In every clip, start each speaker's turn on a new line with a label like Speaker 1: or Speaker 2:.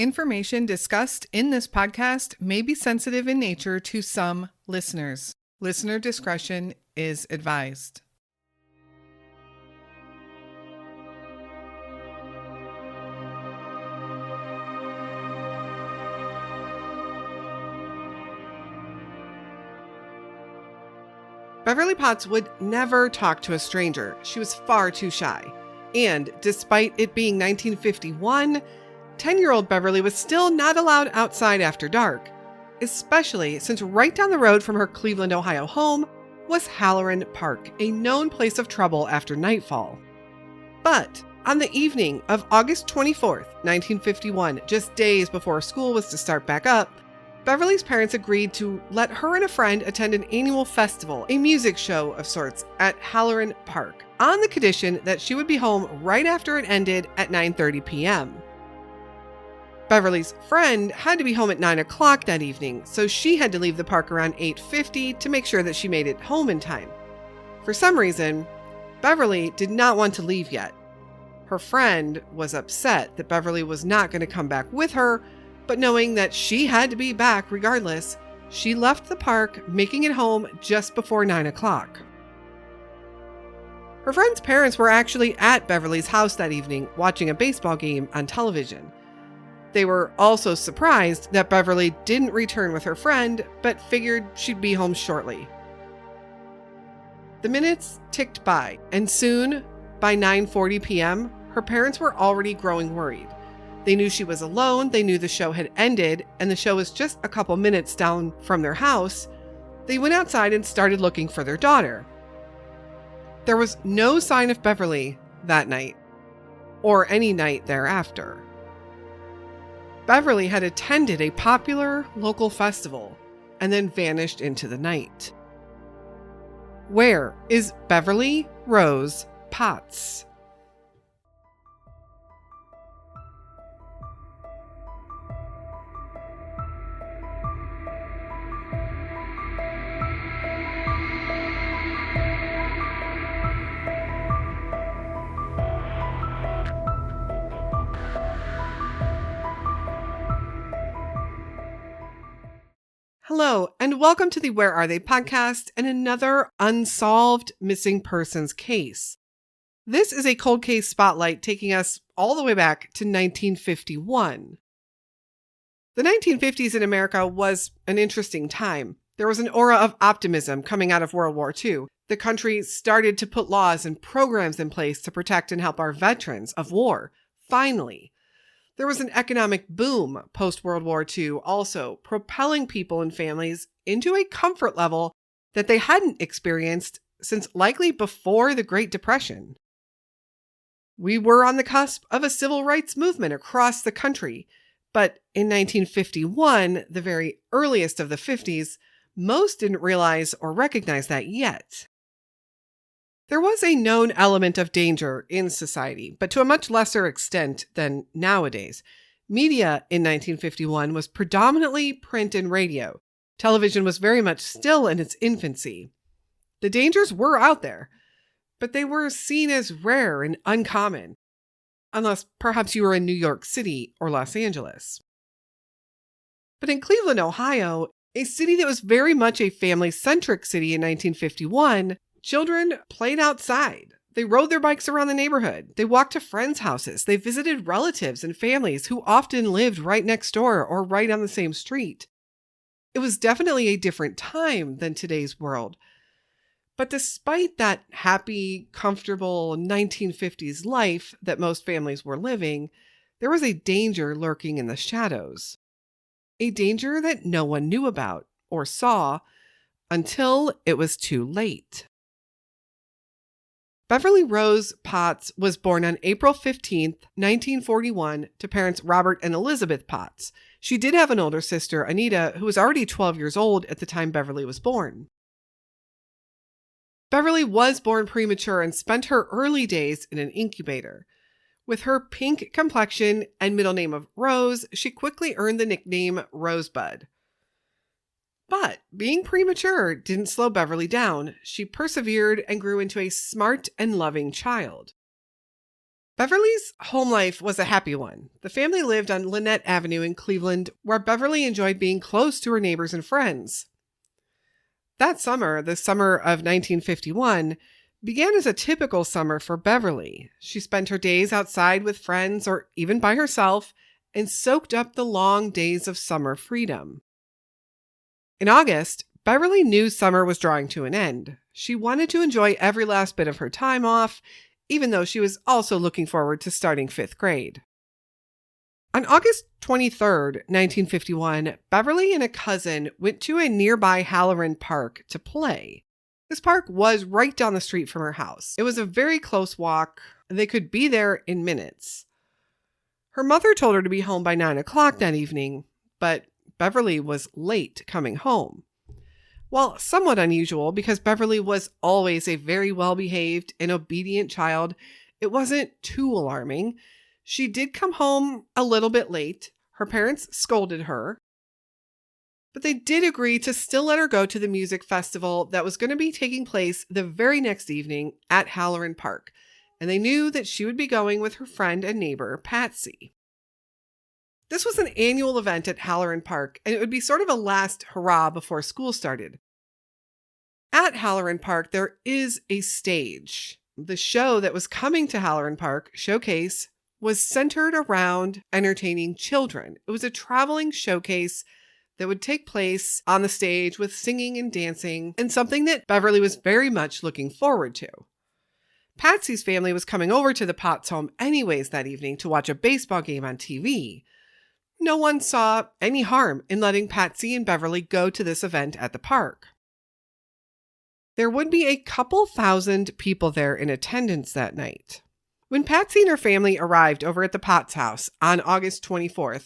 Speaker 1: Information discussed in this podcast may be sensitive in nature to some listeners. Listener discretion is advised. Beverly Potts would never talk to a stranger. She was far too shy. And despite it being 1951, 10-year-old Beverly was still not allowed outside after dark, especially since right down the road from her Cleveland, Ohio home was Halloran Park, a known place of trouble after nightfall. But on the evening of August 24th, 1951, just days before school was to start back up, Beverly's parents agreed to let her and a friend attend an annual festival, a music show of sorts, at Halloran Park, on the condition that she would be home right after it ended at 9:30 p.m. Beverly's friend had to be home at 9 o'clock that evening, so she had to leave the park around 8:50 to make sure that she made it home in time. For some reason, Beverly did not want to leave yet. Her friend was upset that Beverly was not going to come back with her, but knowing that she had to be back regardless, she left the park, making it home just before 9 o'clock. Her friend's parents were actually at Beverly's house that evening, watching a baseball game on television. They were also surprised that Beverly didn't return with her friend, but figured she'd be home shortly. The minutes ticked by, and soon, by 9:40 p.m., her parents were already growing worried. They knew she was alone, they knew the show had ended, and the show was just a couple minutes down from their house. They went outside and started looking for their daughter. There was no sign of Beverly that night, or any night thereafter. Beverly had attended a popular local festival and then vanished into the night. Where is Beverly Rose Potts? Hello, and welcome to the Where Are They podcast and another unsolved missing persons case. This is a cold case spotlight taking us all the way back to 1951. The 1950s in America was an interesting time. There was an aura of optimism coming out of World War II. The country started to put laws and programs in place to protect and help our veterans of war. Finally. There was an economic boom post-World War II, also propelling people and families into a comfort level that they hadn't experienced since likely before the Great Depression. We were on the cusp of a civil rights movement across the country, but in 1951, the very earliest of the 50s, most didn't realize or recognize that yet. There was a known element of danger in society, but to a much lesser extent than nowadays. Media in 1951 was predominantly print and radio. Television was very much still in its infancy. The dangers were out there, but they were seen as rare and uncommon, unless perhaps you were in New York City or Los Angeles. But in Cleveland, Ohio, a city that was very much a family-centric city in 1951, children played outside. They rode their bikes around the neighborhood. They walked to friends' houses. They visited relatives and families who often lived right next door or right on the same street. It was definitely a different time than today's world. But despite that happy, comfortable 1950s life that most families were living, there was a danger lurking in the shadows. A danger that no one knew about or saw until it was too late. Beverly Rose Potts was born on April 15, 1941, to parents Robert and Elizabeth Potts. She did have an older sister, Anita, who was already 12 years old at the time Beverly was born. Beverly was born premature and spent her early days in an incubator. With her pink complexion and middle name of Rose, she quickly earned the nickname Rosebud. But being premature didn't slow Beverly down. She persevered and grew into a smart and loving child. Beverly's home life was a happy one. The family lived on Lynette Avenue in Cleveland, where Beverly enjoyed being close to her neighbors and friends. That summer, the summer of 1951, began as a typical summer for Beverly. She spent her days outside with friends or even by herself and soaked up the long days of summer freedom. In August, Beverly knew summer was drawing to an end. She wanted to enjoy every last bit of her time off, even though she was also looking forward to starting 5th grade. On August 23rd, 1951, Beverly and a cousin went to a nearby Halloran Park to play. This park was right down the street from her house. It was a very close walk. They could be there in minutes. Her mother told her to be home by 9 o'clock that evening, but Beverly was late coming home. While somewhat unusual because Beverly was always a very well-behaved and obedient child, it wasn't too alarming. She did come home a little bit late. Her parents scolded her, but they did agree to still let her go to the music festival that was going to be taking place the very next evening at Halloran Park, and they knew that she would be going with her friend and neighbor, Patsy. This was an annual event at Halloran Park, and it would be sort of a last hurrah before school started. At Halloran Park, there is a stage. The show that was coming to Halloran Park, Showcase, was centered around entertaining children. It was a traveling showcase that would take place on the stage with singing and dancing, and something that Beverly was very much looking forward to. Patsy's family was coming over to the Potts home anyways that evening to watch a baseball game on TV. No one saw any harm in letting Patsy and Beverly go to this event at the park. There would be a couple thousand people there in attendance that night. When Patsy and her family arrived over at the Potts house on August 24th,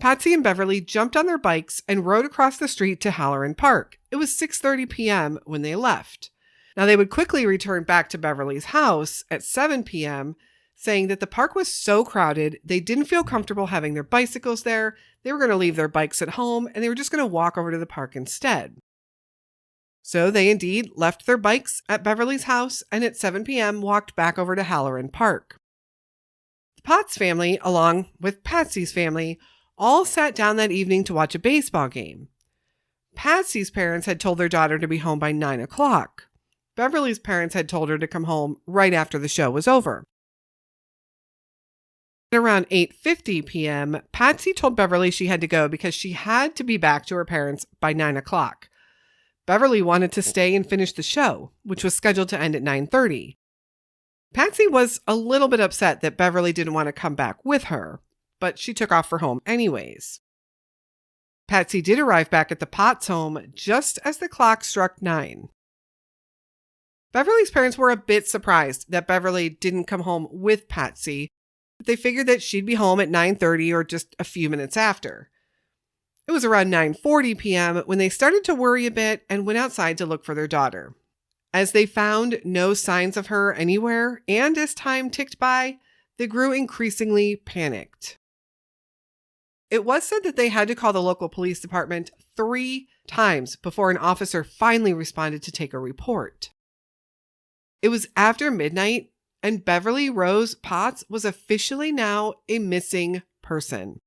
Speaker 1: Patsy and Beverly jumped on their bikes and rode across the street to Halloran Park. It was 6:30 p.m. when they left. Now they would quickly return back to Beverly's house at 7 p.m., saying that the park was so crowded, they didn't feel comfortable having their bicycles there. They were going to leave their bikes at home, and they were just going to walk over to the park instead. So they indeed left their bikes at Beverly's house, and at 7 p.m. walked back over to Halloran Park. The Potts family, along with Patsy's family, all sat down that evening to watch a baseball game. Patsy's parents had told their daughter to be home by 9 o'clock. Beverly's parents had told her to come home right after the show was over. At around 8:50 p.m., Patsy told Beverly she had to go because she had to be back to her parents by 9 o'clock. Beverly wanted to stay and finish the show, which was scheduled to end at 9:30. Patsy was a little bit upset that Beverly didn't want to come back with her, but she took off for home anyways. Patsy did arrive back at the Potts home just as the clock struck 9. Beverly's parents were a bit surprised that Beverly didn't come home with Patsy, but they figured that she'd be home at 9:30 or just a few minutes after. It was around 9:40 p.m. when they started to worry a bit and went outside to look for their daughter. As they found no signs of her anywhere, and as time ticked by, they grew increasingly panicked. It was said that they had to call the local police department 3 times before an officer finally responded to take a report. It was after midnight, and Beverly Rose Potts was officially now a missing person.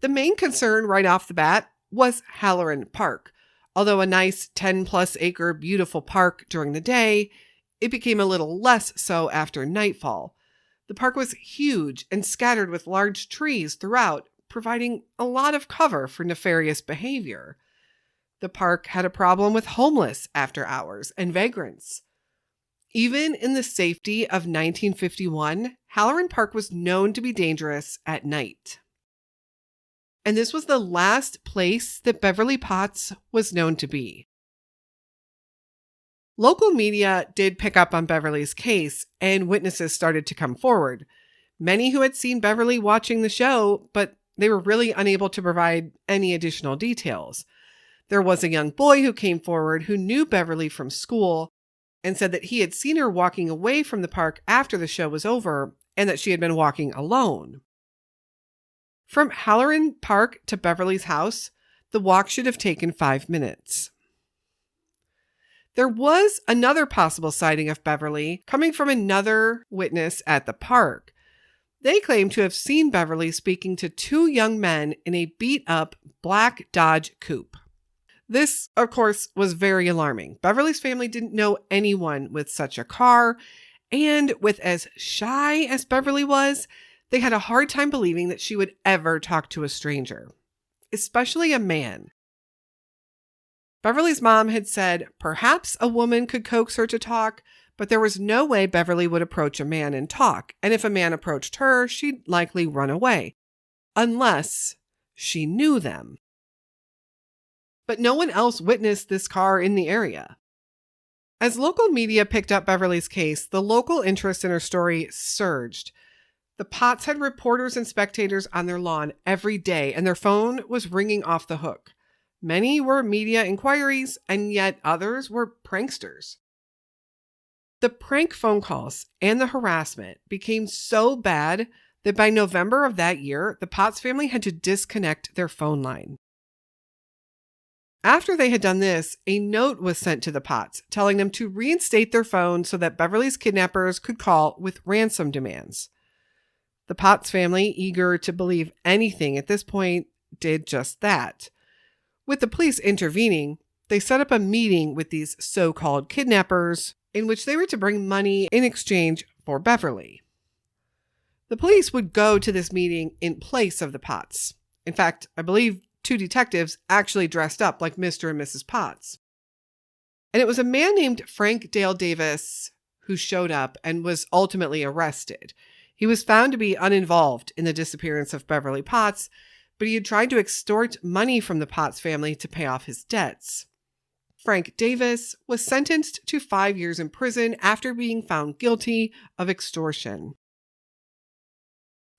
Speaker 1: The main concern right off the bat was Halloran Park. Although a nice 10-plus acre beautiful park during the day, it became a little less so after nightfall. The park was huge and scattered with large trees throughout, providing a lot of cover for nefarious behavior. The park had a problem with homeless after hours and vagrants. Even in the safety of 1951, Halloran Park was known to be dangerous at night. And this was the last place that Beverly Potts was known to be. Local media did pick up on Beverly's case, and witnesses started to come forward. Many who had seen Beverly watching the show, but they were really unable to provide any additional details. There was a young boy who came forward who knew Beverly from school and said that he had seen her walking away from the park after the show was over and that she had been walking alone. From Halloran Park to Beverly's house, the walk should have taken 5 minutes. There was another possible sighting of Beverly coming from another witness at the park. They claim to have seen Beverly speaking to two young men in a beat-up black Dodge coupe. This, of course, was very alarming. Beverly's family didn't know anyone with such a car, and with as shy as Beverly was, they had a hard time believing that she would ever talk to a stranger, especially a man. Beverly's mom had said perhaps a woman could coax her to talk, but there was no way Beverly would approach a man and talk, and if a man approached her, she'd likely run away, unless she knew them. But no one else witnessed this car in the area. As local media picked up Beverly's case, the local interest in her story surged. The Potts had reporters and spectators on their lawn every day, and their phone was ringing off the hook. Many were media inquiries, and yet others were pranksters. The prank phone calls and the harassment became so bad that by November of that year, the Potts family had to disconnect their phone line. After they had done this, a note was sent to the Potts telling them to reinstate their phone so that Beverly's kidnappers could call with ransom demands. The Potts family, eager to believe anything at this point, did just that. With the police intervening, they set up a meeting with these so-called kidnappers in which they were to bring money in exchange for Beverly. The police would go to this meeting in place of the Potts. In fact, I believe 2 detectives actually dressed up like Mr. and Mrs. Potts. And it was a man named Frank Dale Davis who showed up and was ultimately arrested. He was found to be uninvolved in the disappearance of Beverly Potts, but he had tried to extort money from the Potts family to pay off his debts. Frank Davis was sentenced to 5 years in prison after being found guilty of extortion.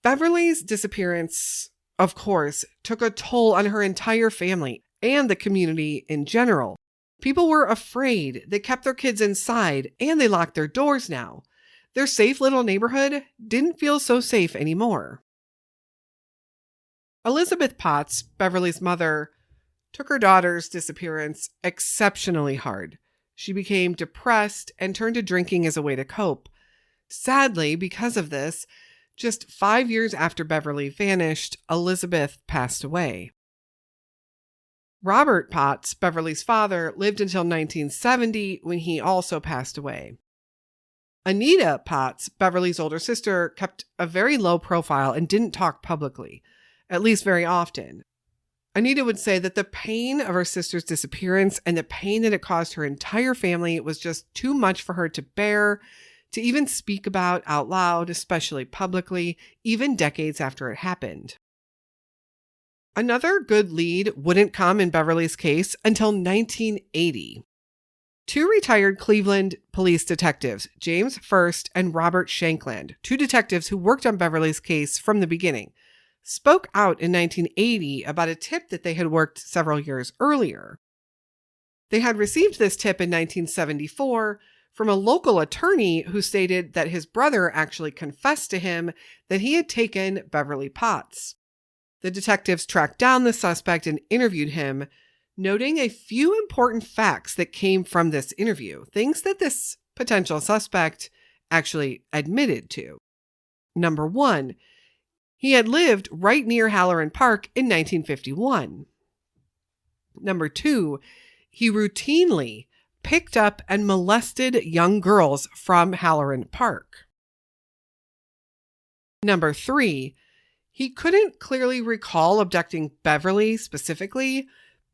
Speaker 1: Beverly's disappearance, of course, took a toll on her entire family and the community in general. People were afraid. They kept their kids inside and they locked their doors now. Their safe little neighborhood didn't feel so safe anymore. Elizabeth Potts, Beverly's mother, took her daughter's disappearance exceptionally hard. She became depressed and turned to drinking as a way to cope. Sadly, because of this, just 5 years after Beverly vanished, Elizabeth passed away. Robert Potts, Beverly's father, lived until 1970 when he also passed away. Anita Potts, Beverly's older sister, kept a very low profile and didn't talk publicly, at least very often. Anita would say that the pain of her sister's disappearance and the pain that it caused her entire family was just too much for her to bear, to even speak about out loud, especially publicly, even decades after it happened. Another good lead wouldn't come in Beverly's case until 1980. 2 retired Cleveland police detectives, James First and Robert Shankland, 2 detectives who worked on Beverly's case from the beginning, spoke out in 1980 about a tip that they had worked several years earlier. They had received this tip in 1974 from a local attorney who stated that his brother actually confessed to him that he had taken Beverly Potts. The detectives tracked down the suspect and interviewed him, noting a few important facts that came from this interview, things that this potential suspect actually admitted to. Number 1, he had lived right near Halloran Park in 1951. Number 2, he routinely picked up and molested young girls from Halloran Park. Number 3, he couldn't clearly recall abducting Beverly specifically,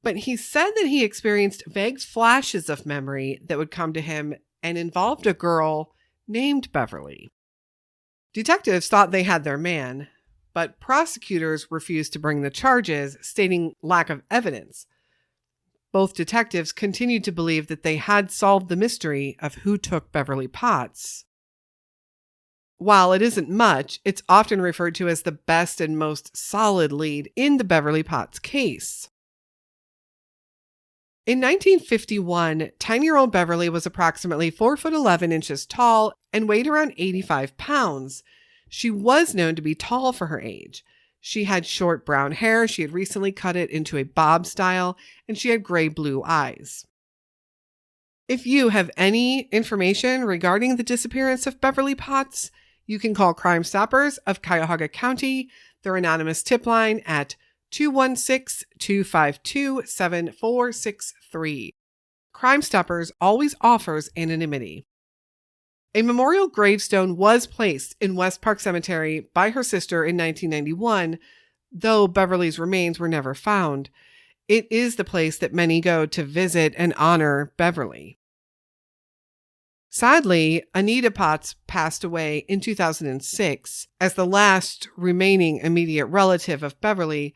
Speaker 1: but he said that he experienced vague flashes of memory that would come to him and involved a girl named Beverly. Detectives thought they had their man, but prosecutors refused to bring the charges, stating lack of evidence. Both detectives continued to believe that they had solved the mystery of who took Beverly Potts. While it isn't much, it's often referred to as the best and most solid lead in the Beverly Potts case. In 1951, 10-year-old Beverly was approximately 4'11" tall and weighed around 85 pounds. She was known to be tall for her age. She had short brown hair, she had recently cut it into a bob style, and she had gray-blue eyes. If you have any information regarding the disappearance of Beverly Potts, you can call Crime Stoppers of Cuyahoga County, their anonymous tip line at 216-252-7463. Crime Stoppers always offers anonymity. A memorial gravestone was placed in West Park Cemetery by her sister in 1991, though Beverly's remains were never found. It is the place that many go to visit and honor Beverly. Sadly, Anita Potts passed away in 2006. As the last remaining immediate relative of Beverly,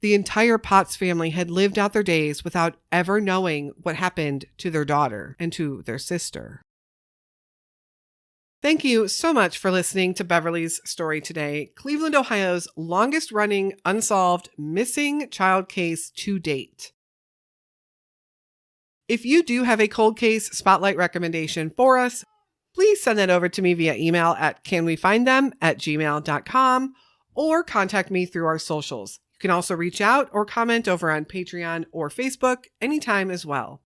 Speaker 1: the entire Potts family had lived out their days without ever knowing what happened to their daughter and to their sister. Thank you so much for listening to Beverly's story today, Cleveland, Ohio's longest running unsolved missing child case to date. If you do have a cold case spotlight recommendation for us, please send that over to me via email at canwefindthem@gmail.com or contact me through our socials. You can also reach out or comment over on Patreon or Facebook anytime as well.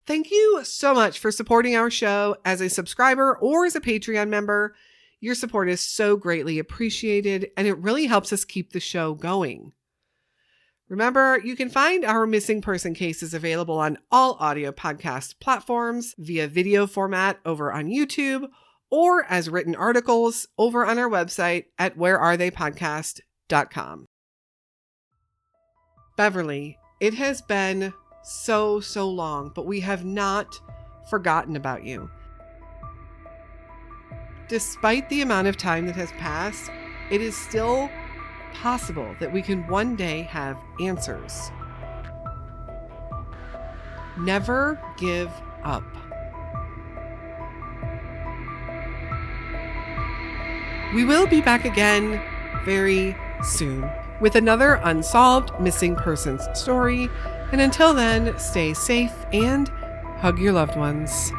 Speaker 1: Thank you so much for supporting our show as a subscriber or as a Patreon member. Your support is so greatly appreciated, and it really helps us keep the show going. Remember, you can find our missing person cases available on all audio podcast platforms via video format over on YouTube or as written articles over on our website at wherearetheypodcast.com. Beverly, it has been so long, but we have not forgotten about you. Despite the amount of time that has passed, it is still possible that we can one day have answers. Never give up. We will be back again very soon with another unsolved missing persons story. And until then, stay safe and hug your loved ones.